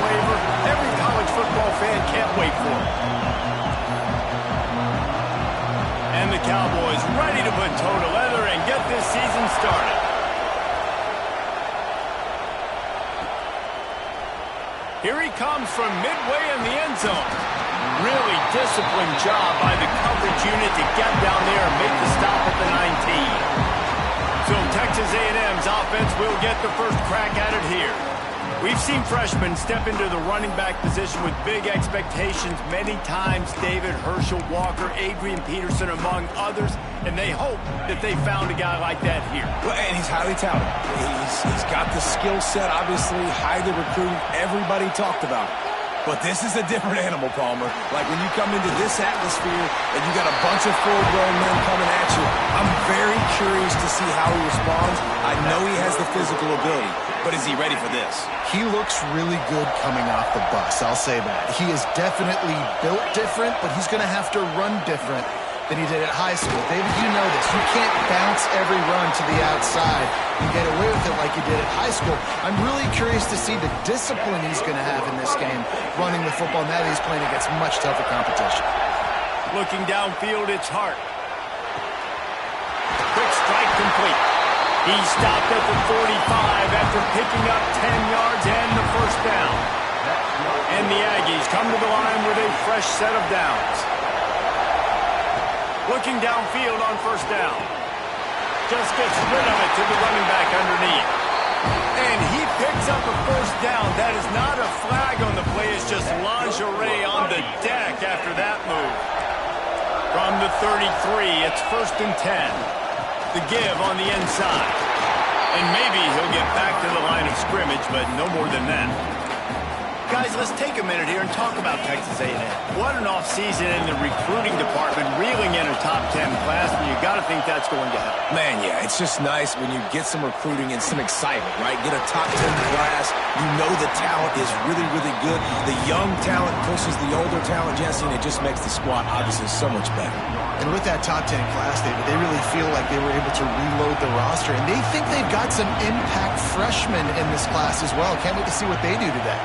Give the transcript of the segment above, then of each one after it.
flavor every college football fan can't wait for. And the Cowboys ready to put toe to leather and get this season started. Here he comes from midway in the end zone. Really disciplined job by the coverage unit to get down there and make the stop at the 19. So Texas A&M's offense will get the first crack at it here. We've seen freshmen step into the running back position with big expectations many times. David, Herschel, Walker, Adrian Peterson, among others. And they hope that they found a guy like that here. Well, and he's highly talented. He's got the skill set, obviously, highly recruited. Everybody talked about it. But this is a different animal, Palmer. Like when you come into this atmosphere and you got a bunch of full-grown men coming at you, I'm very curious to see how he responds. I know he has the physical ability, but is he ready for this? He looks really good coming off the bus, I'll say that. He is definitely built different, but he's going to have to run different than he did at high school. David, you know this. You can't bounce every run to the outside and get away with it like you did at high school. I'm really curious to see the discipline he's going to have in this game, running the football now that he's playing against much tougher competition. Looking downfield, it's Hart. Quick strike complete. He stopped at the 45 after picking up 10 yards and the first down. And the Aggies come to the line with a fresh set of downs. Looking downfield on first down. Just gets rid of it to the running back underneath. And he picks up a first down. That is not a flag on the play. It's just lingerie on the deck after that move. From the 33, it's 1st and 10. The give on the inside. And maybe he'll get back to the line of scrimmage, but no more than that. Guys, let's take a minute here and talk about Texas A&M. What an offseason in the recruiting department, reeling in a top 10 class, and you got to think that's going to help. Man, yeah, it's just nice when you get some recruiting and some excitement, right? Get a top 10 class. You know the talent is really, really good. The young talent pushes the older talent, Jesse, and it just makes the squad obviously so much better. And with that top 10 class, David, they really feel like they were able to reload the roster, and they think they've got some impact freshmen in this class as well. Can't wait to see what they do today.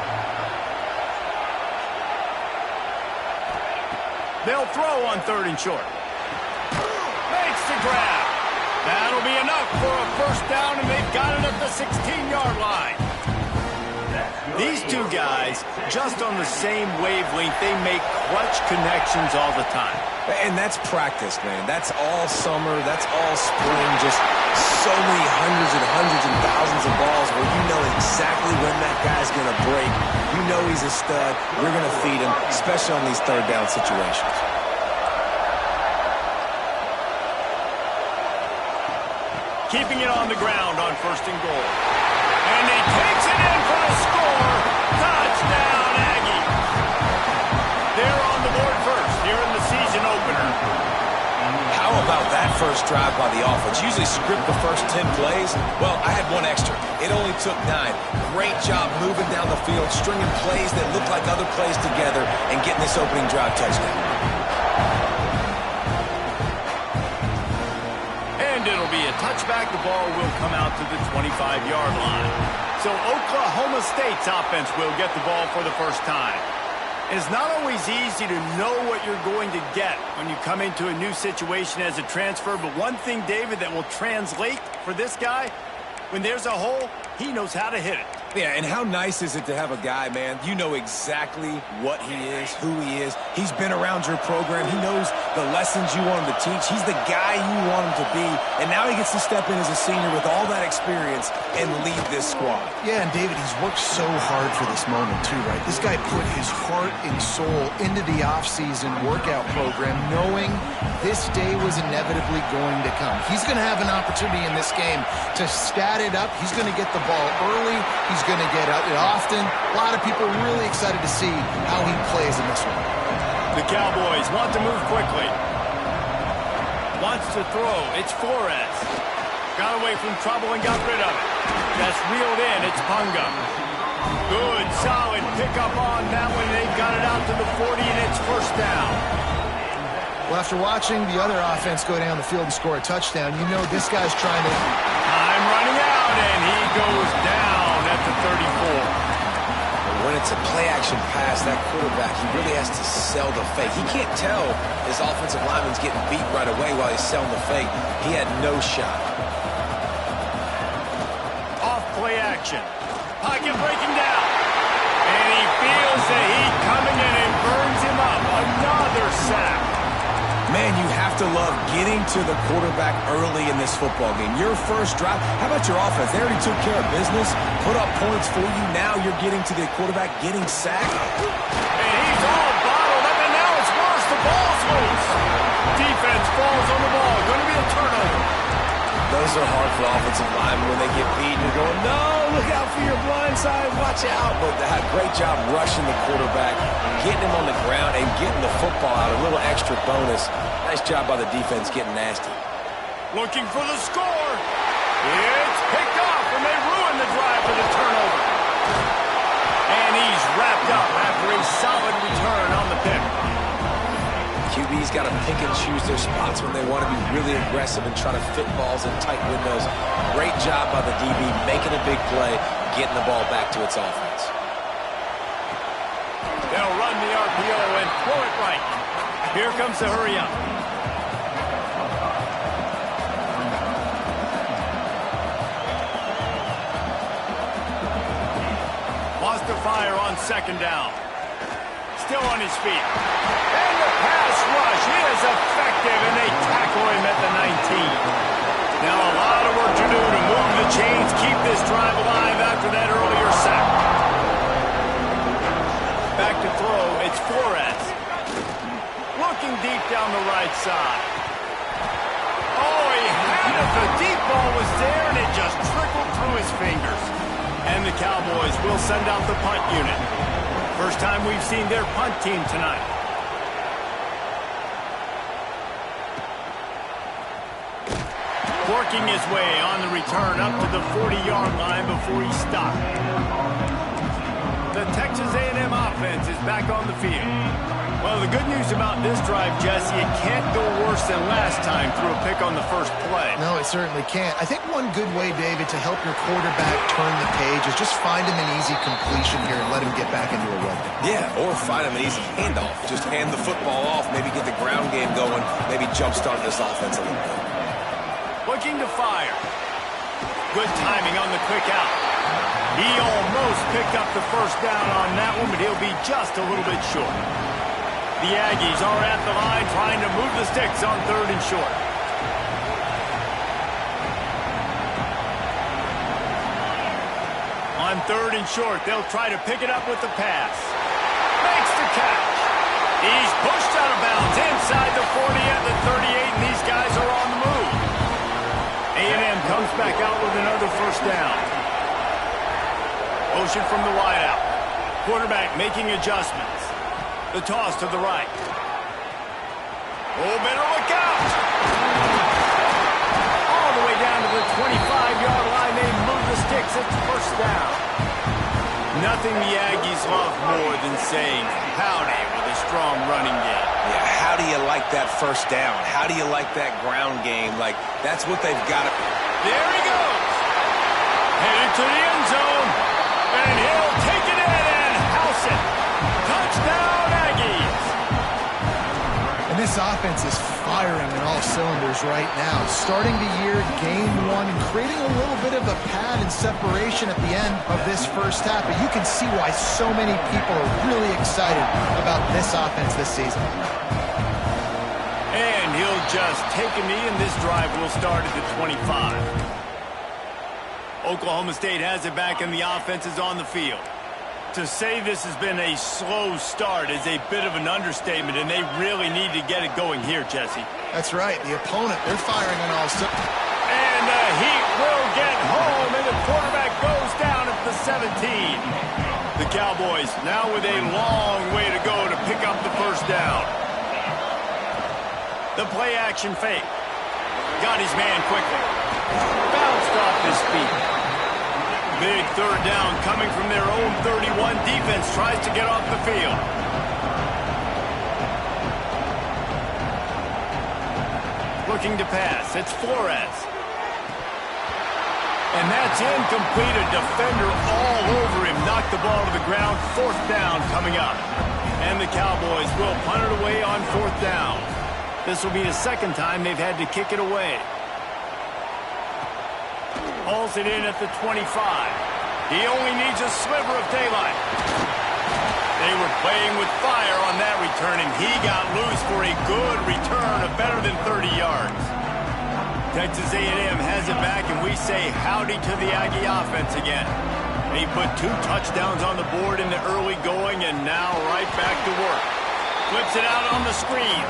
They'll throw on 3rd and short. Makes the grab. That'll be enough for a first down, and they've got it at the 16-yard line. These two guys, just on the same wavelength, they make clutch connections all the time. And that's practice, man. That's all summer. That's all spring. Just so many hundreds and thousands of balls where you know exactly when that guy's going to break. You know he's a stud. You're going to feed him, especially on these third down situations. Keeping it on the ground on 1st and goal. And he takes it in for a score. Touchdown, Aggie. They're on the board first here in the season opener. How about that first drive by the offense? Usually script the first 10 plays. Well, I had one extra. It only took 9. Great job moving down the field, stringing plays that look like other plays together, and getting this opening drive touchdown. And it'll be a touchback. The ball will come out to the 25-yard line. So Oklahoma State's offense will get the ball for the first time. It's not always easy to know what you're going to get when you come into a new situation as a transfer, but one thing, David, that will translate for this guy, when there's a hole, he knows how to hit it. Yeah, and how nice is it to have a guy, man, you know exactly what he is, who he is. He's been around your program. He knows the lessons you want him to teach. He's the guy you want him to be. And now he gets to step in as a senior with all that experience and lead this squad. Yeah, and David, he's worked so hard for this moment too, right? This guy put his heart and soul into the offseason workout program knowing this day was inevitably going to come. He's going to have an opportunity in this game to stat it up. He's going to get the ball early. He's going to get it often. A lot of people really excited to see how he plays in this one. The Cowboys want to move quickly. Wants to throw. It's Flores. Got away from trouble and got rid of it. That's reeled in. It's Punga. Good, solid pickup on that one. They've got it out to the 40, and it's first down. Well, after watching the other offense go down the field and score a touchdown, you know this guy's trying to... Time running out, and he goes down at the 34. But when it's a play-action pass, that quarterback, he really has to sell the fake. He can't tell his offensive lineman's getting beat right away while he's selling the fake. He had no shot. Off play action. Pocket breaking down. And he feels the heat coming in and burns him up. Another sack. Man, you have to love getting to the quarterback early in this football game. Your first drive, how about your offense? They already took care of business, put up points for you. Now you're getting to the quarterback, getting sacked. And he's all bottled up, and now it's worse. The ball's loose. Defense falls on the ball. Going to be a turnover. Those are hard for the offensive line when they get beat. You're going, no, look out for your blind side, watch out. But they had a great job rushing the quarterback, getting him on the ground, and getting the football out. A little extra bonus. Nice job by the defense getting nasty. Looking for the score. It's picked off, and they ruin the drive with a turnover. And he's wrapped up after a solid return on the pick. QB's got to pick and choose their spots when they want to be really aggressive and try to fit balls in tight windows. Great job by the DB making a big play, getting the ball back to its offense. They'll run the RPO and throw it right. Here comes the hurry up. Lost the fire on second down. Still on his feet. And the pass rush is effective, and they tackle him at the 19. Now a lot of work to do to move the chains, keep this drive alive after that earlier sack. Back to throw, it's Flores. Looking deep down the right side. Oh, he had it. The deep ball was there, and it just trickled through his fingers. And the Cowboys will send out the punt unit. First time we've seen their punt team tonight. Working his way on the return up to the 40-yard line before he stopped. The Texas A&M offense is back on the field. Well, the good news about this drive, Jesse, it can't go worse than last time through a pick on the first play. No, it certainly can't. I think one good way, David, to help your quarterback turn the page is just find him an easy completion here and let him get back into a run. Yeah, or find him an easy handoff. Just hand the football off, maybe get the ground game going, maybe jumpstart this offense a little bit. Looking to fire. Good timing on the quick out. He almost picked up the first down on that one, but he'll be just a little bit short. The Aggies are at the line trying to move the sticks on third and short. On third and short, they'll try to pick it up with the pass. Makes the catch. He's pushed out of bounds inside the 40 at the 38, and these guys are on the move. A&M comes back out with another first down. Motion from the wideout. Quarterback making adjustments. The toss to the right. Oh, better look out! All the way down to the 25-yard line. They move the sticks. It's first down. Nothing the Aggies love more than saying howdy with a strong running game. Yeah, how do you like that first down? How do you like that ground game? Like, that's what they've got to... There he goes. Headed to the end zone. And he'll take it in and house it. Touchdown, Aggies. And this offense is firing on all cylinders right now. Starting the year, game one, and creating a little bit of a pad and separation at the end of this first half. But you can see why so many people are really excited about this offense this season. And he'll just take a knee, and this drive will start at the 25. Oklahoma State has it back, and the offense is on the field. To say this has been a slow start is a bit of an understatement, and they really need to get it going here, Jesse. That's right. The opponent, they're firing on all cylinders. And the Heat will get home, and the quarterback goes down at the 17. The Cowboys now with a long way to go to pick up the first down. The play-action fake. Got his man quickly. Bounced off his feet. Big third down coming from their own 31. Defense tries to get off the field. Looking to pass. It's Flores. And that's incomplete. A defender all over him. Knocked the ball to the ground. 4th down coming up. And the Cowboys will punt it away on 4th down. This will be the 2nd time they've had to kick it away. Hauls it in at the 25. He only needs a sliver of daylight. They were playing with fire on that return, and he got loose for a good return of better than 30 yards. Texas A&M has it back, and we say howdy to the Aggie offense again. He put 2 touchdowns on the board in the early going, and now right back to work. Flips it out on the screen.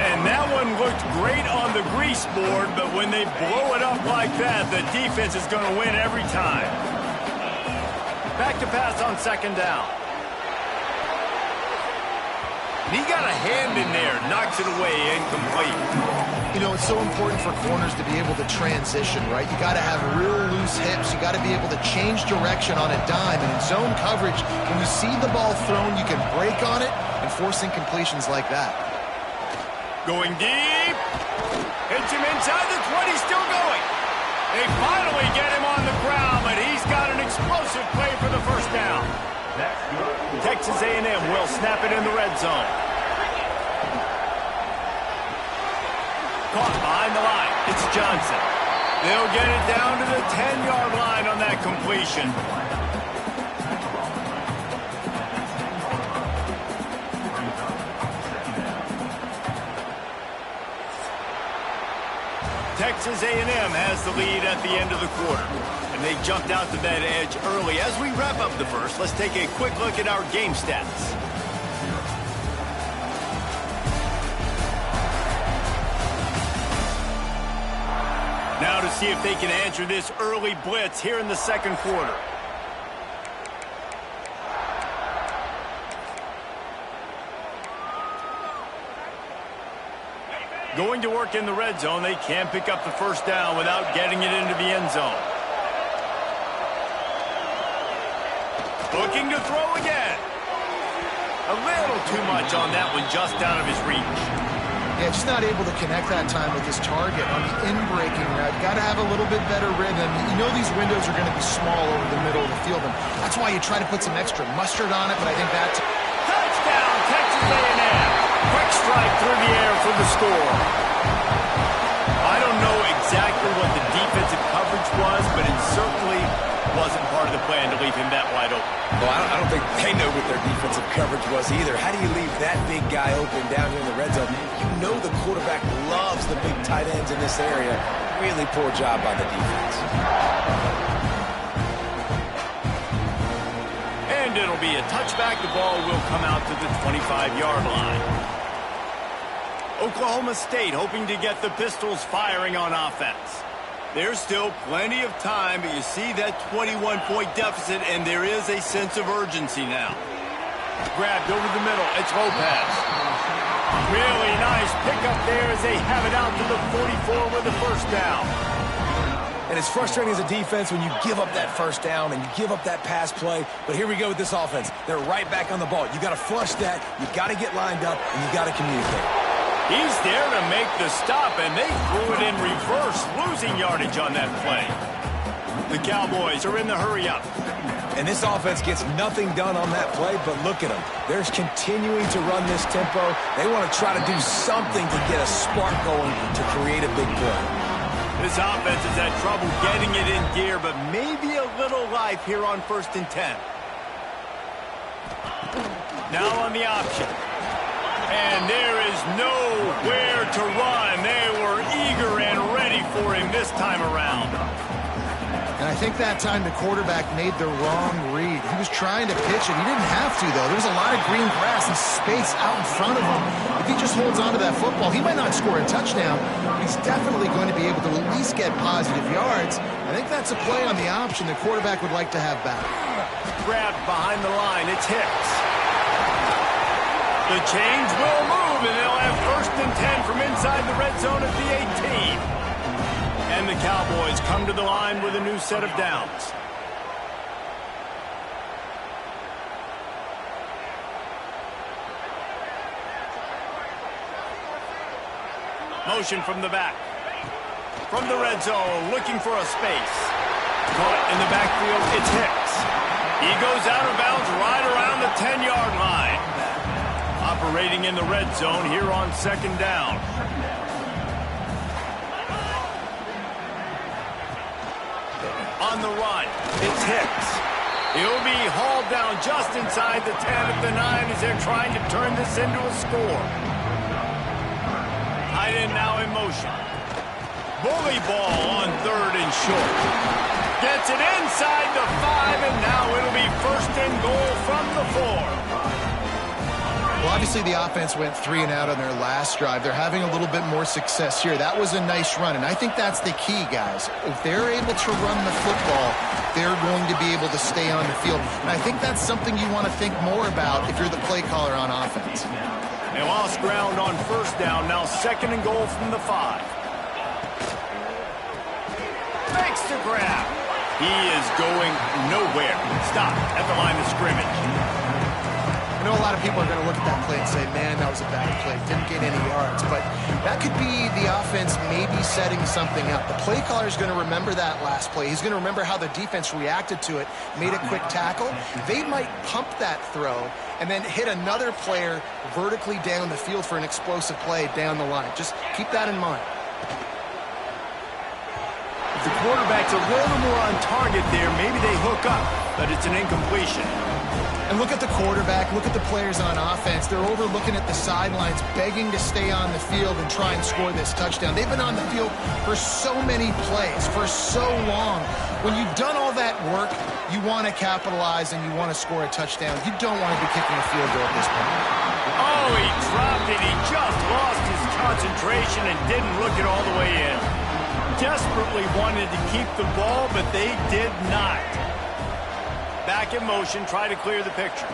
And that one looked great on the grease board, but when they blow it up like that, the defense is going to win every time. Back to pass on 2nd down. He got a hand in there, knocks it away, incomplete. You know, it's so important for corners to be able to transition, right? You got to have real loose hips. You got to be able to change direction on a dime. And in zone coverage, when you see the ball thrown, you can break on it and force incompletions like that. Going deep. Hits him inside the 20, still going. They finally get him on the ground, but he's got an explosive play for the 1st down. Texas A&M will snap it in the red zone. Caught behind the line. It's Johnson. They'll get it down to the 10-yard line on that completion. Texas A&M has the lead at the end of the quarter. And they jumped out to that edge early. As we wrap up the first, let's take a quick look at our game stats. Now to see if they can answer this early blitz here in the 2nd quarter. Going to work in the red zone. They can't pick up the 1st down without getting it into the end zone. Looking to throw again. A little too much on that one, just out of his reach. Yeah, just not able to connect that time with his target on the in-breaking route. Got to have a little bit better rhythm. You know these windows are going to be small over the middle of the field, and that's why you try to put some extra mustard on it, but I think that's... Touchdown, Texas A&M. Quick strike through the air for the score. I don't know exactly what the defensive coverage was, but it certainly wasn't part of the plan to leave him that wide open. Well, I don't think they know what their defensive coverage was either. How do you leave that big guy open down here in the red zone? You know the quarterback loves the big tight ends in this area. Really poor job by the defense. And it'll be a touchback. The ball will come out to the 25-yard line. Oklahoma State hoping to get the Pistols firing on offense. There's still plenty of time, but you see that 21-point deficit, and there is a sense of urgency now. Grabbed over the middle. It's Lopez. Really nice pickup there as they have it out to the 44 with the 1st down. And it's frustrating as a defense when you give up that 1st down and you give up that pass play. But here we go with this offense. They're right back on the ball. You got to flush that. You got to get lined up, and you got to communicate. He's there to make the stop, and they threw it in reverse, losing yardage on that play. The Cowboys are in the hurry-up. And this offense gets nothing done on that play, but look at them. They're continuing to run this tempo. They want to try to do something to get a spark going to create a big play. This offense has had trouble getting it in gear, but maybe a little life here on 1st and 10. Now on the option. And there is nowhere to run. They were eager and ready for him this time around. And I think that time the quarterback made the wrong read. He was trying to pitch it. He didn't have to, though. There was a lot of green grass and space out in front of him. If he just holds on to that football, he might not score a touchdown, but he's definitely going to be able to at least get positive yards. I think that's a play on the option the quarterback would like to have back. Grabbed behind the line. It's Hicks. The chains will move, and they'll have 1st and 10 from inside the red zone at the 18. And the Cowboys come to the line with a new set of downs. Motion from the back. From the red zone, looking for a space. Caught in the backfield, it's Hicks. He goes out of bounds right around the 10-yard line. Operating in the red zone here on second down. On the run, it's Hicks. He'll be hauled down just inside the 10 of the 9 as they're trying to turn this into a score. Tight end now in motion. Bully ball on 3rd and short. Gets it inside the 5, and now it'll be 1st and goal from the 4. Well, obviously the offense went 3 and out on their last drive. They're having a little bit more success here. That was a nice run, and I think that's the key, guys. If they're able to run the football, they're going to be able to stay on the field. And I think that's something you want to think more about if you're the play caller on offense. They lost ground on 1st down. Now 2nd and goal from the 5. Makes the grab. He is going nowhere. Stop at the line of scrimmage. I know a lot of people are going to look at that play and say, man, that was a bad play. Didn't get any yards. But that could be the offense maybe setting something up. The play caller is going to remember that last play. He's going to remember how the defense reacted to it, made a quick tackle. They might pump that throw and then hit another player vertically down the field for an explosive play down the line. Just keep that in mind. If the quarterback's a little more on target there, maybe they hook up, but it's an incompletion. And look at the quarterback, look at the players on offense. They're overlooking at the sidelines, begging to stay on the field and try and score this touchdown. They've been on the field for so many plays, for so long. When you've done all that work, you want to capitalize and you want to score a touchdown. You don't want to be kicking a field goal at this point. Oh, he dropped it. He just lost his concentration and didn't look it all the way in. Desperately wanted to keep the ball, but they did not. Back in motion, try to clear the picture.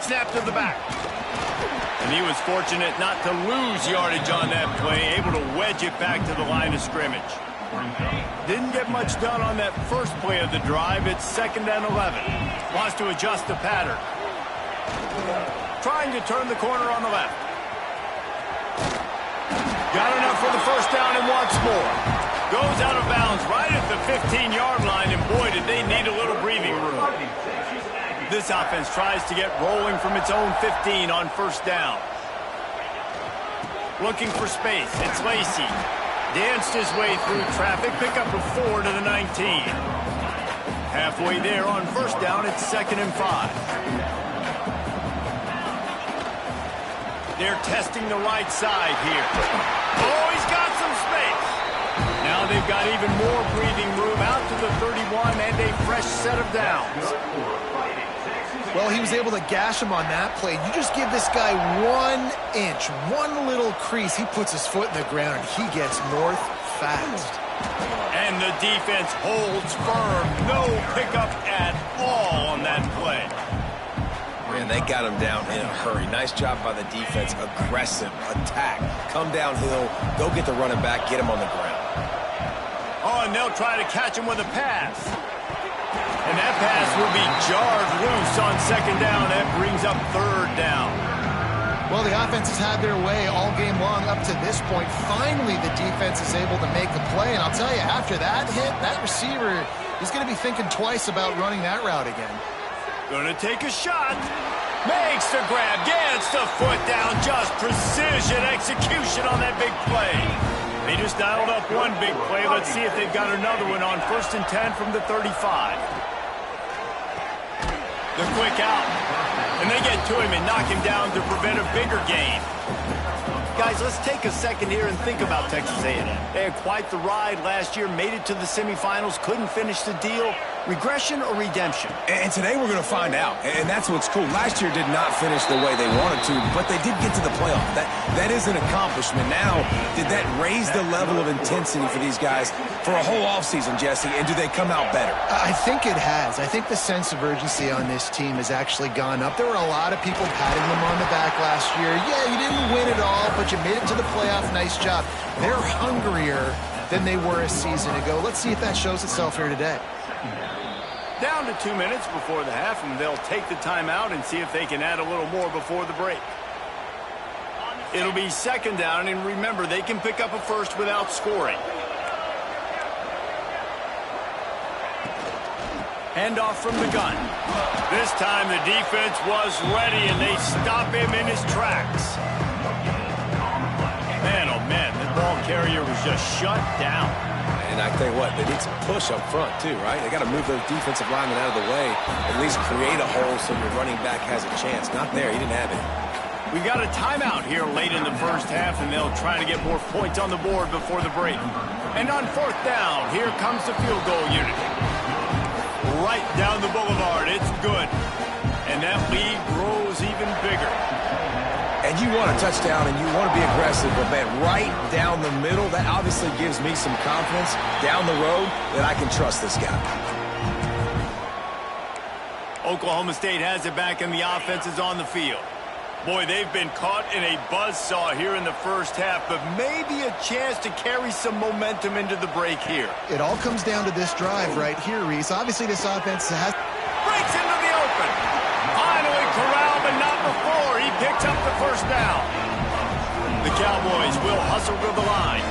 Snap to the back. And he was fortunate not to lose yardage on that play, able to wedge it back to the line of scrimmage. Didn't get much done on that first play of the drive. It's 2nd and 11. Wants to adjust the pattern. Trying to turn the corner on the left. Got enough for the 1st down and wants more. Goes out of bounds right at the 15-yard line, and boy, did they need a little breathing room. This offense tries to get rolling from its own 15 on 1st down. Looking for space. It's Lacey. Danced his way through traffic. Pick up a 4 to the 19. Halfway there on 1st down, it's 2nd and 5. They're testing the right side here. Oh, he's got some space. Now they've got even more breathing room out to the 31 and a fresh set of downs. Well, he was able to gash him on that play. You just give this guy 1 inch, one little crease. He puts his foot in the ground and he gets north fast. And the defense holds firm. No pickup at all on that play. Man, they got him down in a hurry. Nice job by the defense. Aggressive attack. Come downhill. Go get the running back. Get him on the ground. Oh, and they'll try to catch him with a pass. And that pass will be jarred loose on 2nd down. That brings up 3rd down. Well, the offense has had their way all game long up to this point. Finally, the defense is able to make a play. And I'll tell you, after that hit, that receiver, he's going to be thinking twice about running that route again. Gonna take a shot. Makes the grab. Gets the foot down. Just precision execution on that big play. They just dialed up one big play. Let's see if they've got another one on 1st and 10 from the 35. The quick out. And they get to him and knock him down to prevent a bigger gain. Guys, let's take a second here and think about Texas A&M. They had quite the ride last year, made it to the semifinals, couldn't finish the deal. Regression or redemption? And today we're going to find out. And that's what's cool. Last year did not finish the way they wanted to, but they did get to the playoff. That is an accomplishment. Now, did that raise the level of intensity for these guys for a whole offseason, Jesse? And do they come out better? I think it has. I think the sense of urgency on this team has actually gone up. There were a lot of people patting them on the back last year. Yeah, you didn't win it all, but you made it to the playoff. Nice job. They're hungrier than they were a season ago. Let's see if that shows itself here today. Down to 2 minutes before the half, and they'll take the timeout and see if they can add a little more before the break. It'll be 2nd down, and remember, they can pick up a first without scoring. Handoff from the gun. This time the defense was ready, and they stop him in his tracks. Man, oh man, the ball carrier was just shut down. And I tell you what, they need some push up front too, right? They got to move those defensive linemen out of the way, at least create a hole so your running back has a chance. Not there, he didn't have it. We got a timeout here late in the first half, and they'll try to get more points on the board before the break. And on fourth down, here comes the field goal unit. Right down the boulevard, it's good. And that lead grows even bigger. And you want a touchdown and you want to be aggressive, but man, right down the middle, that obviously gives me some confidence down the road that I can trust this guy. Oklahoma State has it back and the offense is on the field. Boy, they've been caught in a buzzsaw here in the first half, but maybe a chance to carry some momentum into the break here. It all comes down to this drive right here, Reese. Obviously, this offense has... Breaks into the open. Finally corralled, but not before. He picks up the first down. The Cowboys will hustle to the line.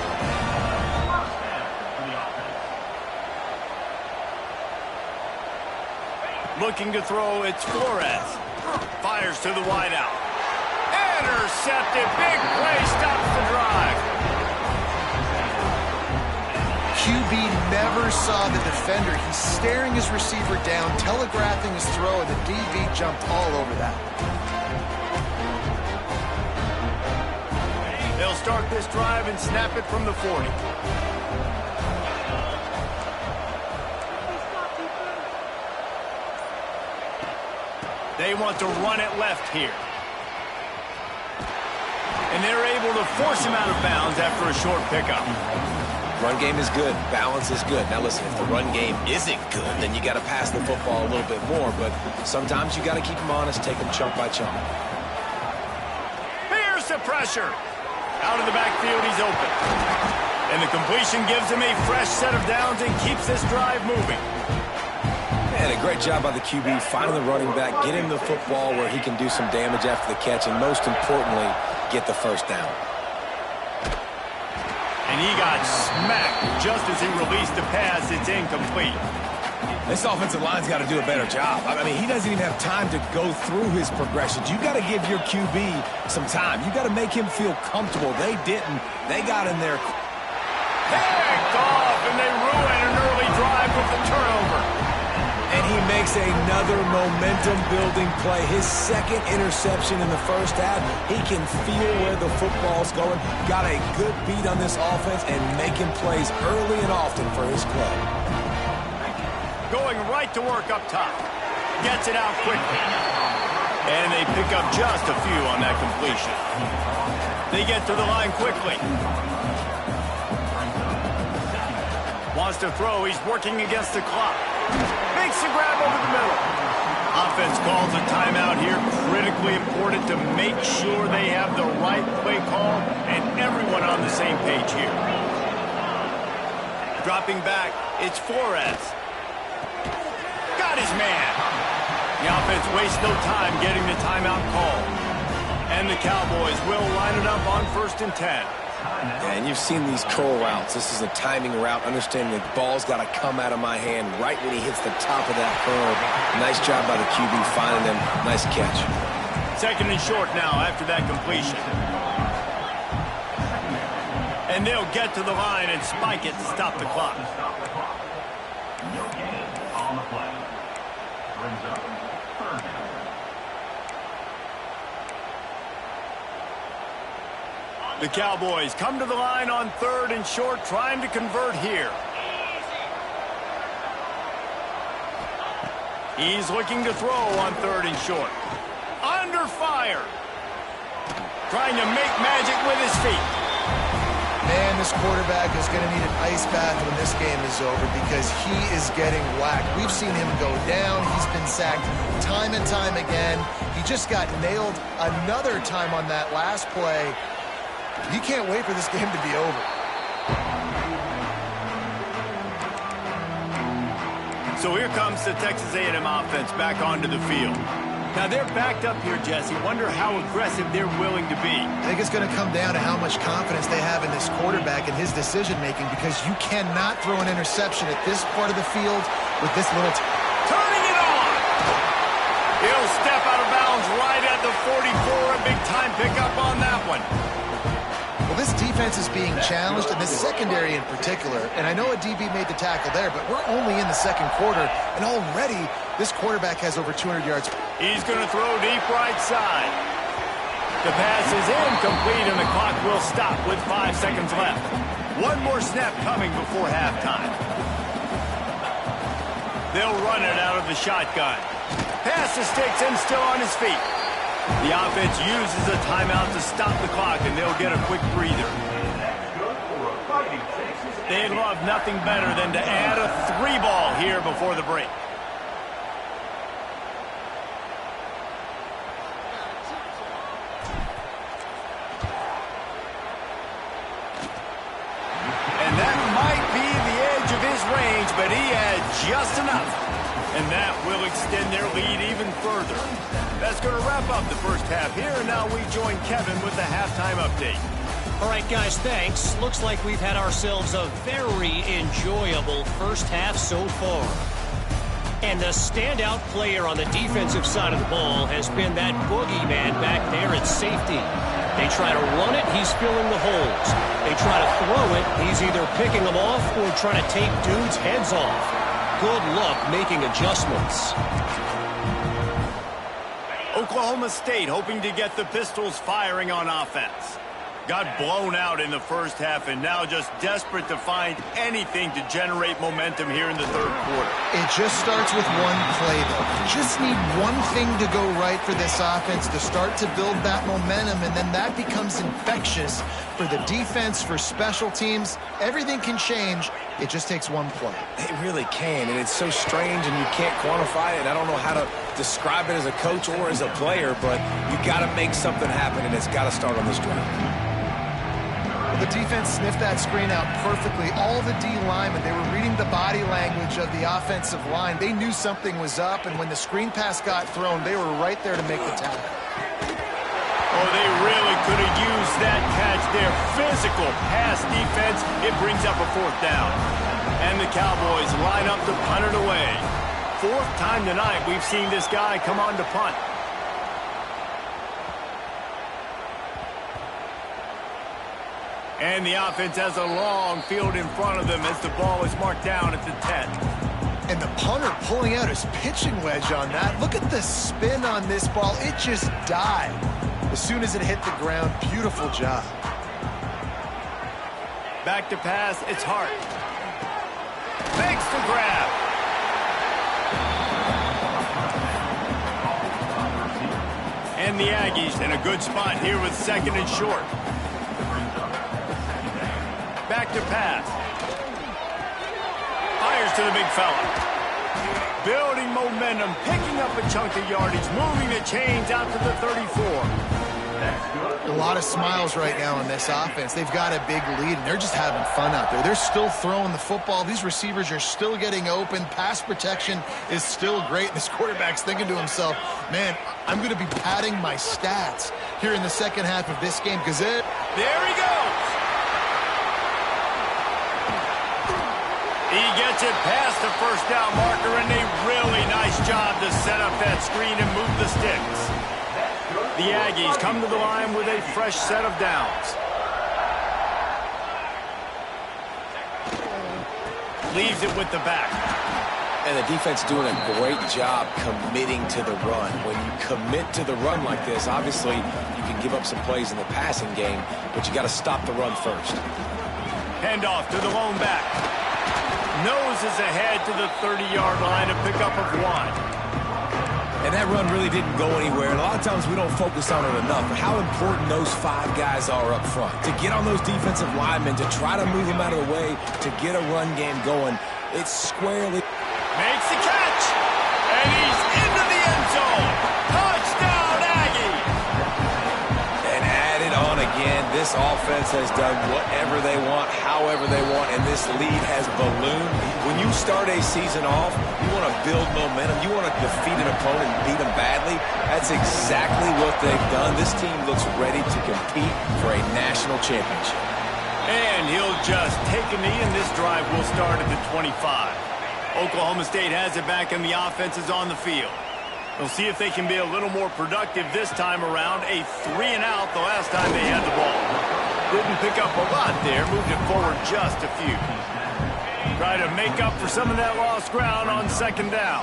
Looking to throw, it's Flores. Fires to the wideout. Intercepted. Big play stops the drive. QB never saw the defender. He's staring his receiver down, telegraphing his throw, and the DB jumped all over that. They'll start this drive and snap it from the 40. They want to run it left here. And they're able to force him out of bounds after a short pickup. Run game is good. Balance is good. Now listen, if the run game isn't good, then you got to pass the football a little bit more. But sometimes you got to keep them honest, take them chunk by chunk. Here's the pressure. Out of the backfield, he's open. And the completion gives him a fresh set of downs and keeps this drive moving. And a great job by the QB, finding the running back, get him the football where he can do some damage after the catch, and most importantly, get the first down. And he got smacked just as he released the pass. It's incomplete. This offensive line's got to do a better job. I mean, he doesn't even have time to go through his progressions. You got to give your QB some time. You got to make him feel comfortable. They didn't. They got in there. Picked off, and they ruin an early drive with the turnover. And he makes another momentum-building play. His second interception in the first half. He can feel where the football's going. Got a good beat on this offense and making plays early and often for his club. Going right to work up top. Gets it out quickly. And they pick up just a few on that completion. They get to the line quickly. Wants to throw. He's working against the clock. Makes the grab over the middle. Offense calls a timeout here. Critically important to make sure they have the right play call and everyone on the same page here. Dropping back, it's Flores. Got his man. The offense wastes no time getting the timeout call. And the Cowboys will line it up on 1st and 10. And you've seen these curl routes. This is a timing route. Understanding the ball's got to come out of my hand right when he hits the top of that curve. Nice job by the QB finding them. Nice catch. 2nd and short now after that completion. And they'll get to the line and spike it to stop the clock. On the play. Brings up 3rd down. The Cowboys come to the line on 3rd and short, trying to convert here. He's looking to throw on 3rd and short. Under fire. Trying to make magic with his feet. Man, this quarterback is going to need an ice bath when this game is over because he is getting whacked. We've seen him go down. He's been sacked time and time again. He just got nailed another time on that last play. You can't wait for this game to be over. So here comes the Texas A&M offense back onto the field. Now they're backed up here, Jesse. Wonder how aggressive they're willing to be. I think it's going to come down to how much confidence they have in this quarterback and his decision-making because you cannot throw an interception at this part of the field with this little time. To Big-time pickup on that one. Well, this defense is being challenged, and this secondary in particular. And I know a DB made the tackle there, but we're only in the second quarter, and already this quarterback has over 200 yards. He's going to throw deep right side. The pass is incomplete, and the clock will stop with 5 seconds left. One more snap coming before halftime. They'll run it out of the shotgun. Pass to Sticks and still on his feet. The offense uses a timeout to stop the clock, and they'll get a quick breather. They'd love nothing better than to add a 3-ball here before the break. And that might be the edge of his range, but he had just enough. And that will extend their lead even further. That's going to wrap up the first half here, and now we join Kevin with the halftime update. All right, guys, thanks. Looks like we've had ourselves a very enjoyable first half so far. And the standout player on the defensive side of the ball has been that boogeyman back there at safety. They try to run it, he's filling the holes. They try to throw it, he's either picking them off or trying to take dudes' heads off. Good luck making adjustments. Oklahoma State hoping to get the Pistols firing on offense. Got blown out in the first half and now just desperate to find anything to generate momentum here in the third quarter. It just starts with one play, though. You just need one thing to go right for this offense to start to build that momentum, and then that becomes infectious for the defense, for special teams. Everything can change. It just takes one play. It really can, and it's so strange, and you can't quantify it. I don't know how to describe it as a coach or as a player, but you got to make something happen, and it's got to start on this drive. The defense sniffed that screen out perfectly. All the D linemen, they were reading the body language of the offensive line. They knew something was up, and when the screen pass got thrown, they were right there to make the tackle. Oh, they really could have used that catch there. Physical pass defense. It brings up a 4th down. And the Cowboys line up to punt it away. 4th time tonight we've seen this guy come on to punt. And the offense has a long field in front of them as the ball is marked down at the 10. And the punter pulling out his pitching wedge on that. Look at the spin on this ball. It just died as soon as it hit the ground. Beautiful job. Back to pass. It's Hart. Makes the grab. And the Aggies in a good spot here with 2nd and short. Back to pass. Fires to the big fella. Building momentum, picking up a chunk of yardage, moving the chains out to the 34. A lot of smiles right now in this offense. They've got a big lead, and they're just having fun out there. They're still throwing the football. These receivers are still getting open. Pass protection is still great. This quarterback's thinking to himself, man, I'm going to be padding my stats here in the second half of this game because there he goes. He gets it past the 1st down marker, and a really nice job to set up that screen and move the sticks. The Aggies come to the line with a fresh set of downs. Leaves it with the back. And the defense doing a great job committing to the run. When you commit to the run like this, obviously you can give up some plays in the passing game, but you got to stop the run first. Handoff to the lone back. Noses ahead to the 30-yard line, a pickup of 1. And that run really didn't go anywhere. And a lot of times we don't focus on it enough. But how important those 5 guys are up front. To get on those defensive linemen, to try to move them out of the way, to get a run game going. It's squarely. Makes the catch. And he's into the end zone. Touchdown, Aggie. And add it on again. This offense has done whatever they want, however they want, and this lead has ballooned. When you start a season off, you want to build momentum. You want to defeat an opponent and beat them badly. That's exactly what they've done. This team looks ready to compete for a national championship. And he'll just take a knee, and this drive will start at the 25. Oklahoma State has it back, and the offense is on the field. We'll see if they can be a little more productive this time around. A 3-and-out the last time they had the ball. Didn't pick up a lot there. Moved it forward just a few. Try to make up for some of that lost ground on second down.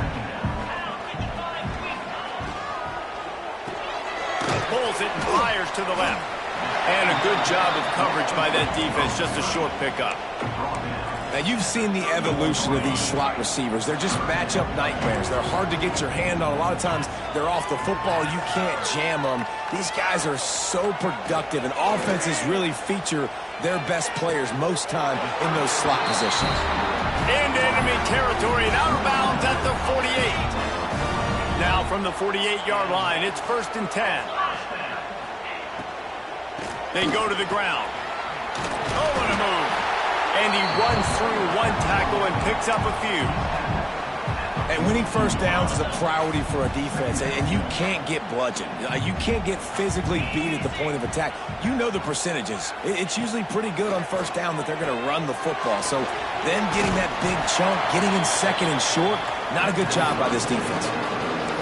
Pulls it and fires to the left. And a good job of coverage by that defense. Just a short pickup. Now, you've seen the evolution of these slot receivers. They're just matchup nightmares. They're hard to get your hand on. A lot of times, they're off the football. You can't jam them. These guys are so productive, and offenses really feature their best players most time in those slot positions. Into enemy territory and out of bounds at the 48. Now from the 48-yard line, it's 1st and 10. They go to the ground. Oh, what a move. And he runs through one tackle and picks up a few. And winning first downs is a priority for a defense, and you can't get bludgeoned. You can't get physically beat at the point of attack. You know the percentages. It's usually pretty good on first down that they're going to run the football. So then getting that big chunk, getting in second and short, not a good job by this defense.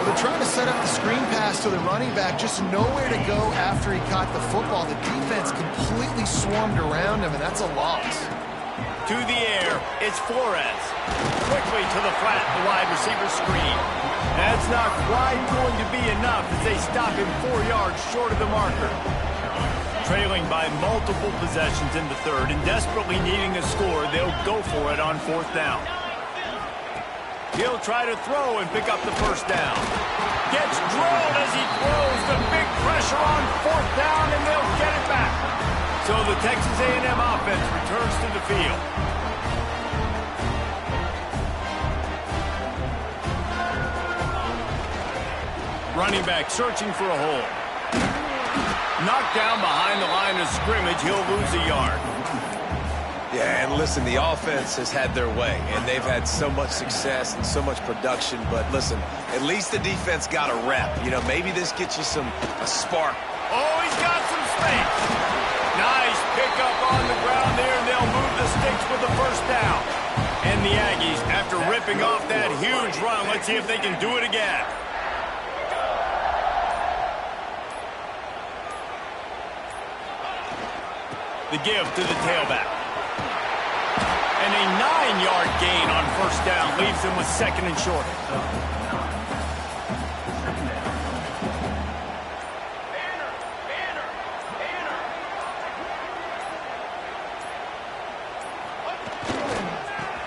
Well, they're trying to set up the screen pass to the running back, just nowhere to go after he caught the football. The defense completely swarmed around him, and that's a loss. To the air, it's Flores. Quickly to the flat, the wide receiver screen. That's not quite going to be enough as they stop him 4 yards short of the marker. Trailing by multiple possessions in the third and desperately needing a score, they'll go for it on 4th down. He'll try to throw and pick up the first down. Gets drilled as he throws. The big pressure on 4th down, and they'll get it back. So the Texas A&M offense returns to the field. Running back searching for a hole. Knocked down behind the line of scrimmage. He'll lose a yard. Yeah, and listen, the offense has had their way, and they've had so much success and so much production. But listen, at least the defense got a rep. You know, maybe this gets you a spark. Oh, he's got some space. Nice pickup on the ground there, and they'll move the sticks with the first down. And the Aggies, after ripping off that huge run, let's see if they can do it again. The give to the tailback. And a 9-yard gain on first down leaves them with 2nd and short.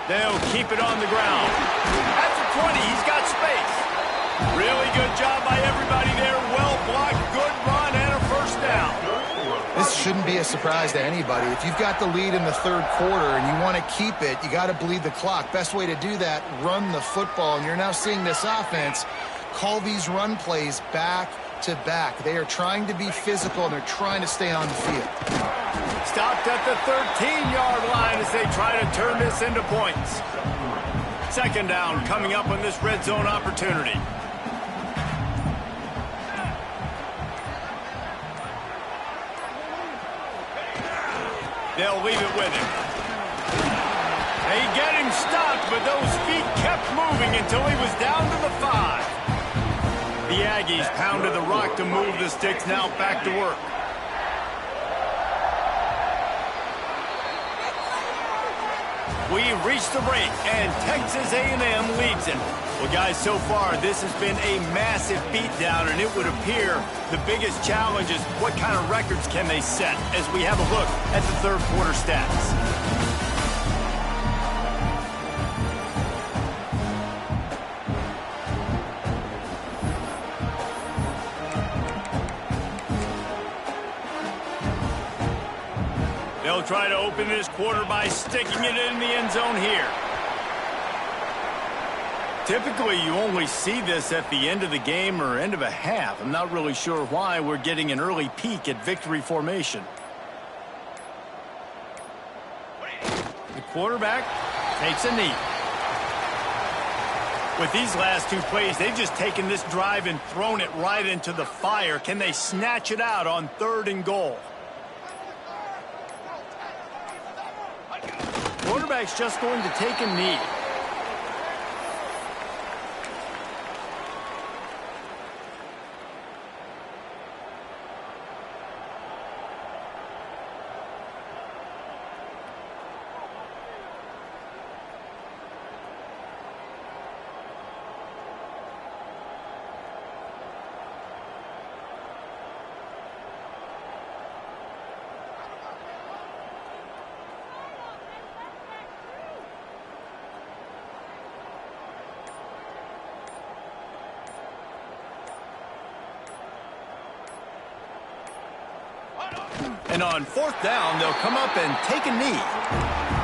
They'll keep it on the ground. At the 20, he's got space. Really good job by everybody there. Well blocked, good run, and a first down. This shouldn't be a surprise to anybody. If you've got the lead in the 3rd quarter and you want to keep it, you got to bleed the clock. Best way to do that, run the football. And you're now seeing this offense call these run plays back to back. They are trying to be physical, and they're trying to stay on the field. Stopped at the 13-yard line as they try to turn this into points. 2nd down coming up on this red zone opportunity. They'll leave it with him. They get him stopped, but those feet kept moving until he was down to the 5. The Aggies pounded the rock to move the sticks, now back to work. We've reached the break, and Texas A&M leads it. Well, guys, so far, this has been a massive beatdown, and it would appear the biggest challenge is what kind of records can they set as we have a look at the 3rd quarter stats. They'll try to open this quarter by sticking it in the end zone here. Typically, you only see this at the end of the game or end of a half. I'm not really sure why we're getting an early peek at victory formation. The quarterback takes a knee. With these last 2 plays, they've just taken this drive and thrown it right into the fire. Can they snatch it out on 3rd and goal? Quarterback's just going to take a knee. And on fourth down, they'll come up and take a knee.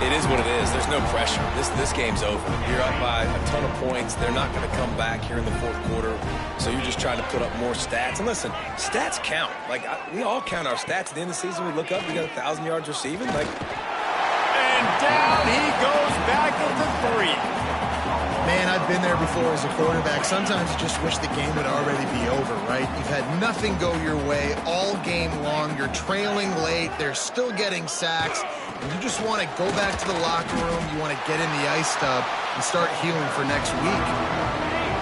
It is what it is. There's no pressure. This game's over. You're up by a ton of points. They're not going to come back here in the fourth quarter. So you're just trying to put up more stats. And listen, stats count. Like, we all count our stats. At the end of the season, we look up, we got 1,000 yards receiving. And down he goes back at the 3. Man, I've been there before as a quarterback. Sometimes you just wish the game would already be over, right? You've had nothing go your way all game long. You're trailing late. They're still getting sacks. And you just want to go back to the locker room. You want to get in the ice tub and start healing for next week.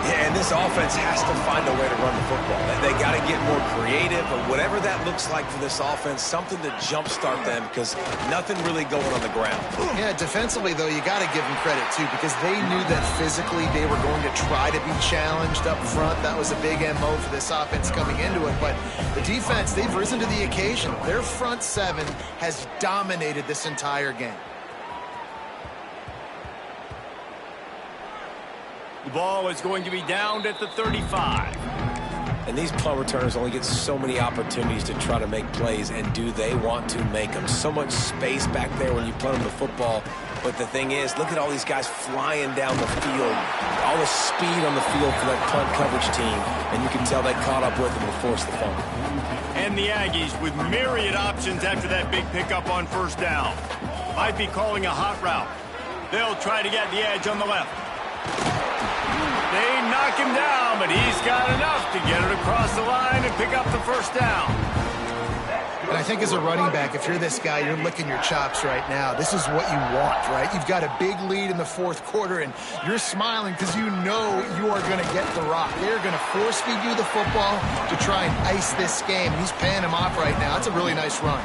Yeah, and this offense has to find a way to run the football. They got to get more creative, or whatever that looks like for this offense, something to jumpstart them, because nothing really going on the ground. Yeah, defensively, though, you got to give them credit, too, because they knew that physically they were going to try to be challenged up front. That was a big MO for this offense coming into it. But the defense, they've risen to the occasion. Their front seven has dominated this entire game. The ball is going to be downed at the 35. And these punt returners only get so many opportunities to try to make plays, and do they want to make them? So much space back there when you punt them the football. But the thing is, look at all these guys flying down the field. All the speed on the field for that punt coverage team. And you can tell they caught up with them to force the fumble. And the Aggies with myriad options after that big pickup on first down. Might be calling a hot route. They'll try to get the edge on the left. They knock him down, but he's got enough to get it across the line and pick up the first down. And I think as a running back, if you're this guy, you're licking your chops right now. This is what you want, right? You've got a big lead in the fourth quarter, and you're smiling because you know you are going to get the rock. They're going to force feed you the football to try and ice this game. He's paying him off right now. That's a really nice run.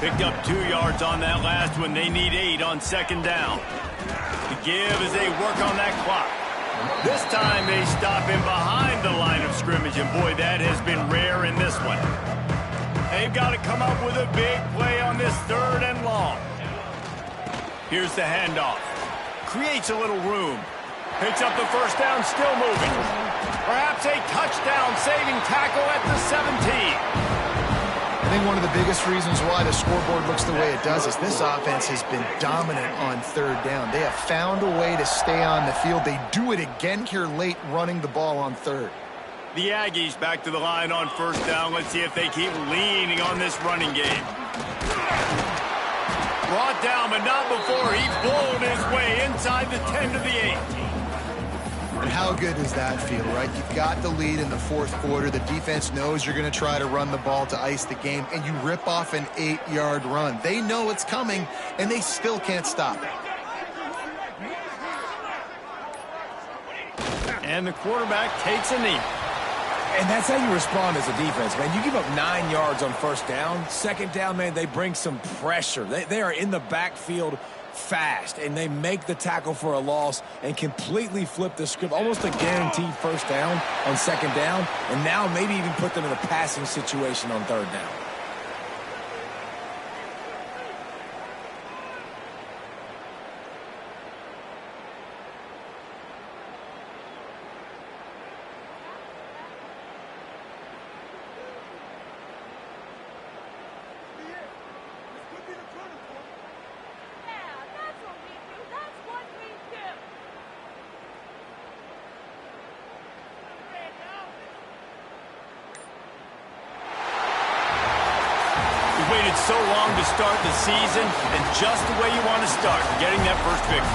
Picked up 2 yards on that last one. They need 8 on second down. The give as they work on that clock. This time they stop him behind the line of scrimmage, and boy, that has been rare in this one. They've got to come up with a big play on this 3rd and long. Here's the handoff. Creates a little room. Picks up the first down, still moving. Perhaps a touchdown-saving tackle at the 17. I think one of the biggest reasons why the scoreboard looks the way it does is this offense has been dominant on 3rd down. They have found a way to stay on the field. They do it again here late, running the ball on 3rd. The Aggies back to the line on first down. Let's see if they keep leaning on this running game. Brought down, but not before he bowled his way inside the 10 to the 8. And how good does that feel, right? You've got the lead in the fourth quarter. The defense knows you're going to try to run the ball to ice the game, and you rip off an 8-yard run. They know it's coming, and they still can't stop it. And the quarterback takes a knee. And that's how you respond as a defense, man. You give up 9 yards on first down. Second down, man, they bring some pressure. They are in the backfield fast, and they make the tackle for a loss and completely flip the script. Almost a guaranteed first down on second down, and now maybe even put them in a passing situation on 3rd down. Waited so long to start the season, and just the way you want to start, getting that first victory.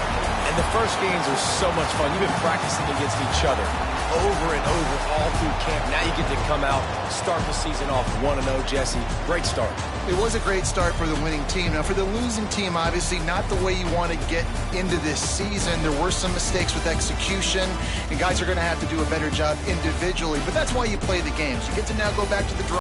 And the first games are so much fun. You've been practicing against each other over and over all through camp. Now you get to come out, start the season off 1-0, Jesse. Great start. It was a great start for the winning team. Now, for the losing team, obviously not the way you want to get into this season. There were some mistakes with execution, and guys are going to have to do a better job individually. But that's why you play the games. You get to now go back to the